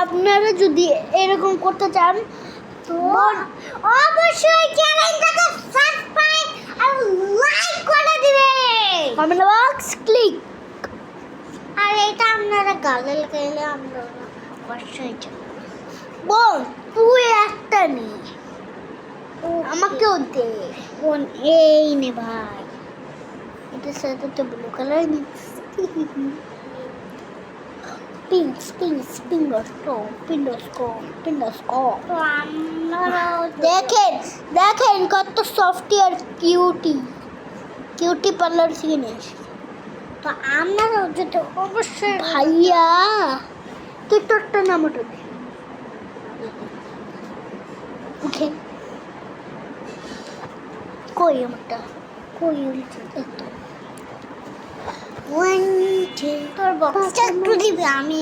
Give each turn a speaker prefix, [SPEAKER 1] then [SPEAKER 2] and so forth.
[SPEAKER 1] আপনারা যদি এরকম করতে চান তো
[SPEAKER 2] অবশ্যই চ্যানেলটাকে সাবস্ক্রাইব আর লাইক করে দিবেন।
[SPEAKER 1] Comment box click.
[SPEAKER 2] আর এটা আপনারা গালে লাগাইলে আমরা অবশ্যই
[SPEAKER 1] বোন তুই একটা নে, আমাকেও দে।
[SPEAKER 2] কোন এই নে ভাই,
[SPEAKER 1] এটার সাথে তো ব্লু কালার মিক্স। পিঙ্গস্কোপ।
[SPEAKER 2] তো আমরাও
[SPEAKER 1] দেখেন কত সফটি আর কিউটি পার্লার থেকে নিয়ে এসেছি।
[SPEAKER 2] তো আমরাও যেতে অবশ্যই
[SPEAKER 1] ভাইয়া তুই তোরটা নামটা দে। উঠে কই আমারটা,
[SPEAKER 2] কই উঠে
[SPEAKER 1] এতো
[SPEAKER 2] তোর বক্সটা একটু দিবে, আমি